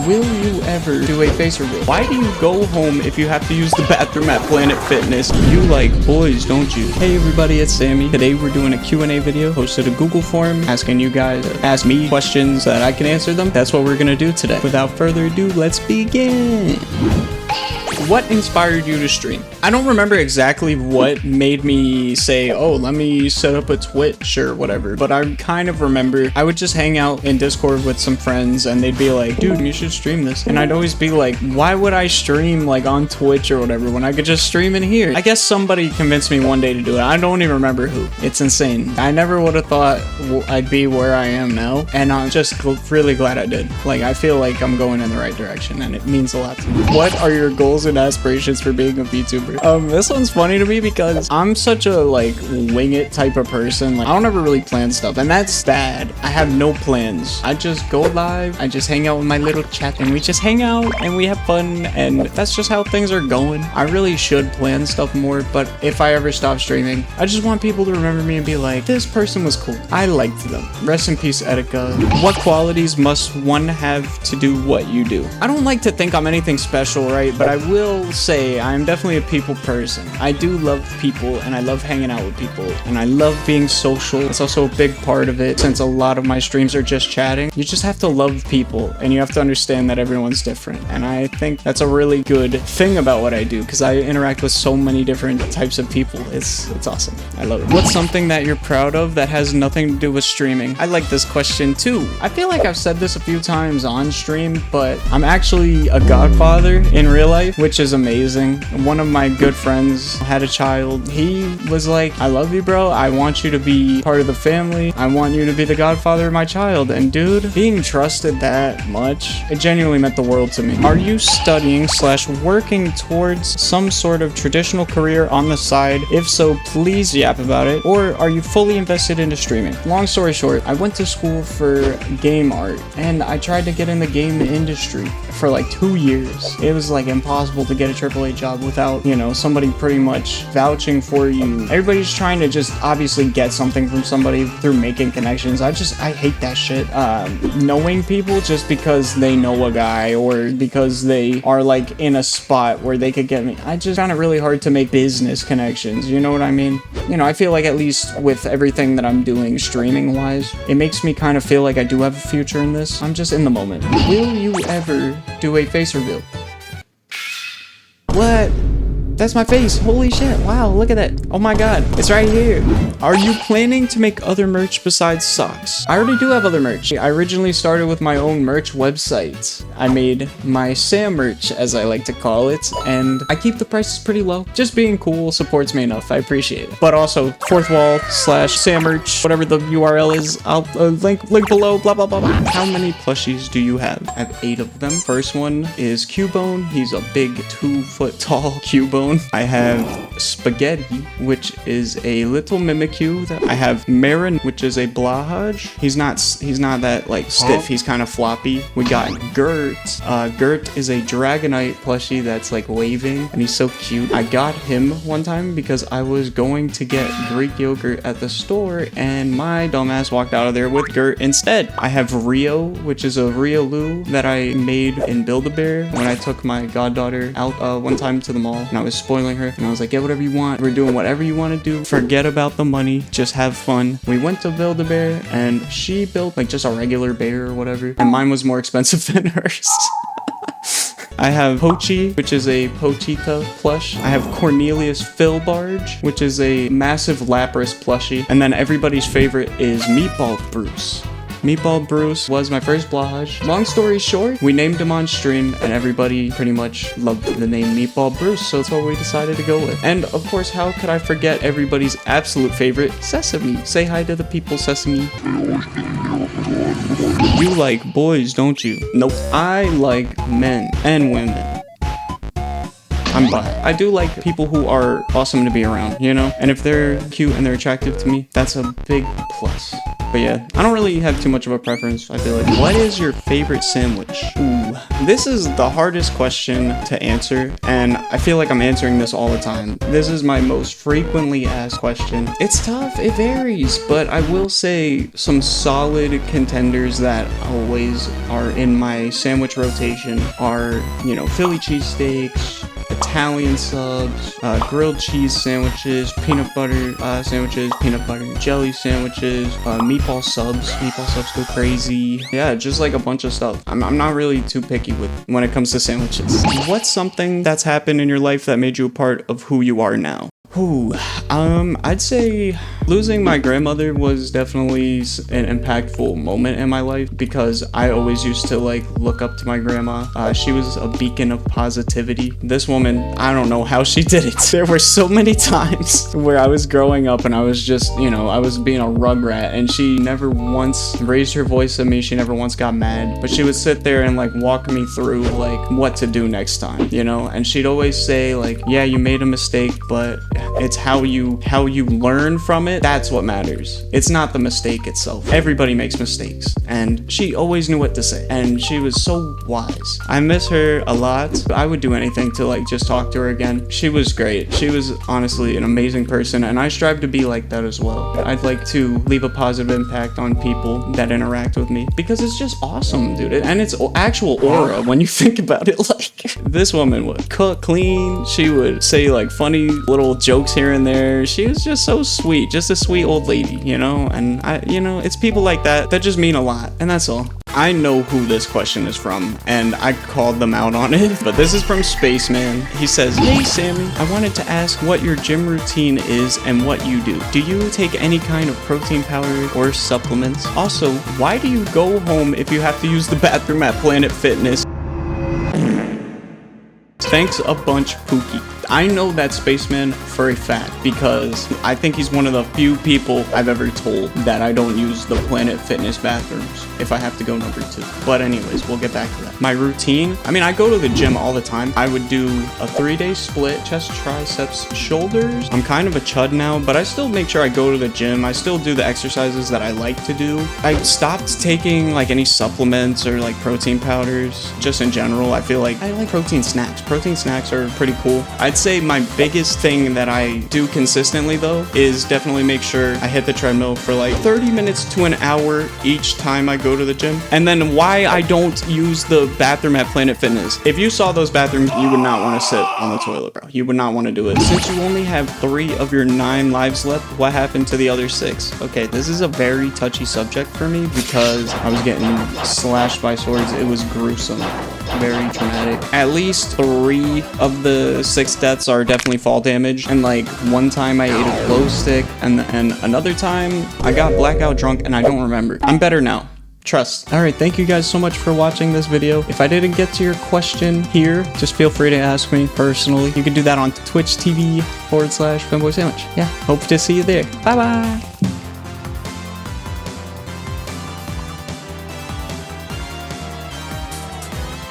Will you ever do a face reveal? Why do you go home if you have to use the bathroom at Planet Fitness? You like boys, don't you? Hey everybody, it's Sammy. Today we're doing a Q&A video. Posted a Google form asking you guys to ask me questions that I can answer them. That's what we're gonna do today. Without further ado, let's begin. What inspired you to stream? I don't remember exactly what made me say, oh, let me set up a Twitch or whatever, but I kind of remember I would just hang out in Discord with some friends and they'd be like, dude, you should stream this. And I'd always be like, why would I stream like on Twitch or whatever when I could just stream in here? I guess somebody convinced me one day to do it. I don't even remember who. It's insane. I never would have thought I'd be where I am now. And I'm just really glad I did. Like, I feel like I'm going in the right direction and it means a lot to me. What are your goals and aspirations for being a VTuber? This one's funny to me because I'm such a like wing it type of person. Like, I don't ever really plan stuff, and that's bad. I have no plans. I just go live, I just hang out with my little chat, and we just hang out and we have fun, and that's just how things are going. I really should plan stuff more, but if I ever stop streaming, I just want people to remember me and be like, this person was cool. I liked them. Rest in peace, Etika. What qualities must one have to do what you do? I don't like to think I'm anything special, right? But I will say I'm definitely a people person. I do love people and I love hanging out with people and I love being social. It's also a big part of it since a lot of my streams are just chatting. You just have to love people and you have to understand that everyone's different. And I think that's a really good thing about what I do because I interact with so many different types of people. It's awesome. I love it. What's something that you're proud of that has nothing to do with streaming? I like this question too. I feel like I've said this a few times on stream, but I'm actually a godfather in real life, which is amazing. One of my good friends had a child. He was like, I love you, bro. I want you to be part of the family. I want you to be the godfather of my child. And dude, being trusted that much, it genuinely meant the world to me. Are you studying / working towards some sort of traditional career on the side? If so, please yap about it. Or are you fully invested into streaming? Long story short, I went to school for game art and I tried to get in the game industry for like 2 years. It was like impossible to get a AAA job without, you know, somebody pretty much vouching for you. Everybody's trying to just obviously get something from somebody through making connections. I hate that shit. Knowing people just because they know a guy or because they are like in a spot where they could get me. I just found it really hard to make business connections. You know what I mean? You know, I feel like at least with everything that I'm doing streaming wise, it makes me kind of feel like I do have a future in this. I'm just in the moment. Will you ever do a face reveal? What? That's my face. Holy shit. Wow, look at that. Oh my god. It's right here. Are you planning to make other merch besides socks? I already do have other merch. I originally started with my own merch website. I made my Sam merch, as I like to call it, and I keep the prices pretty low. Just being cool supports me enough. I appreciate it. But also, fourth wall / Sam merch, whatever the URL is, I'll link below, blah, blah, blah, blah. How many plushies do you have? I have 8 of them. First one is Cubone. He's a big 2-foot tall Cubone. I have Spaghetti, which is a little Mimikyu. I have Marin, which is a Blahaj. He's not that like stiff. He's kind of floppy. We got Gert. Gert is a Dragonite plushie that's like waving, and he's so cute. I got him one time because I was going to get Greek yogurt at the store, and my dumbass walked out of there with Gert instead. I have Rio, which is a Riolu that I made in Build-A-Bear when I took my goddaughter out one time to the mall, and I was spoiling her, and I was like, get whatever you want. We're doing whatever you want to do. Forget about the money. Just have fun. We went to Build-A-Bear, and she built like just a regular bear or whatever, and mine was more expensive than hers. I have Pochi, which is a Pochita plush. I have Cornelius Philbarge, which is a massive Lapras plushie. And then everybody's favorite is Meatball Bruce. Meatball Bruce was my first Blahaj. Long story short, we named him on stream and everybody pretty much loved the name Meatball Bruce, so that's what we decided to go with. And of course, how could I forget everybody's absolute favorite, Sesame? Say hi to the people, Sesame. You like boys, don't you? Nope. I like men and women. I'm bi. I do like people who are awesome to be around, you know? And if they're cute and they're attractive to me, that's a big plus. But yeah, I don't really have too much of a preference, I feel like. What is your favorite sandwich? Ooh, This is the hardest question to answer, and I feel like I'm answering this all the time. This is my most frequently asked question. It's tough, it varies, but I will say some solid contenders that always are in my sandwich rotation are, you know, Philly cheesesteaks, Italian subs, grilled cheese sandwiches, peanut butter sandwiches, peanut butter and jelly sandwiches, meatball subs. Meatball subs go crazy. Yeah, just like a bunch of stuff. I'm not really too picky when it comes to sandwiches. What's something that's happened in your life that made you a part of who you are now? I'd say losing my grandmother was definitely an impactful moment in my life because I always used to like look up to my grandma. She was a beacon of positivity. This woman, I don't know how she did it. There were so many times where I was growing up and I was just, you know, I was being a rugrat, and she never once raised her voice at me. She never once got mad, but she would sit there and like walk me through like what to do next time, you know? And she'd always say like, yeah, you made a mistake, but it's how you learn from it. That's what matters. It's not the mistake itself. Everybody makes mistakes, and she always knew what to say, and she was so wise. I miss her a lot. I would do anything to like just talk to her again. She was great. She was honestly an amazing person, and I strive to be like that as well. I'd like to leave a positive impact on people that interact with me because it's just awesome, dude. And it's actual aura when you think about it. Like, this woman would cook, clean. She would say like funny little jokes here and there. She was just so sweet, just a sweet old lady, you know? And it's people like that just mean a lot, and that's all. I know who this question is from, and I called them out on it, but this is from Spaceman. He says, "Hey Sammy, I wanted to ask what your gym routine is and what you do. Do you take any kind of protein powder or supplements? Also, why do you go home if you have to use the bathroom at Planet Fitness? Thanks a bunch, Pookie." I know that Spaceman for a fact because I think he's one of the few people I've ever told that I don't use the Planet Fitness bathrooms if I have to go number 2. But anyways, we'll get back to that. My routine, I mean, I go to the gym all the time. I would do a 3-day split, chest, triceps, shoulders. I'm kind of a chud now, but I still make sure I go to the gym. I still do the exercises that I like to do. I stopped taking like any supplements or like protein powders. Just in general, I feel like I like protein snacks. Protein snacks are pretty cool. I'd say my biggest thing that I do consistently though is definitely make sure I hit the treadmill for like 30 minutes to an hour each time I go to the gym. And then why I don't use the bathroom at Planet Fitness. If you saw those bathrooms, you would not want to sit on the toilet, bro. You would not want to do it. Since you only have 3 of your 9 lives left, what happened to the other 6? Okay, this is a very touchy subject for me because I was getting slashed by swords. It was gruesome. Very traumatic. At least 3 of the 6 deaths are definitely fall damage, and like one time I ate a glow stick, and another time I got blackout drunk and I don't remember. I'm better now. Trust. Alright, thank you guys so much for watching this video. If I didn't get to your question here, just feel free to ask me personally. You can do that on Twitch TV /Femboy Sandwich. Yeah, hope to see you there. Bye bye.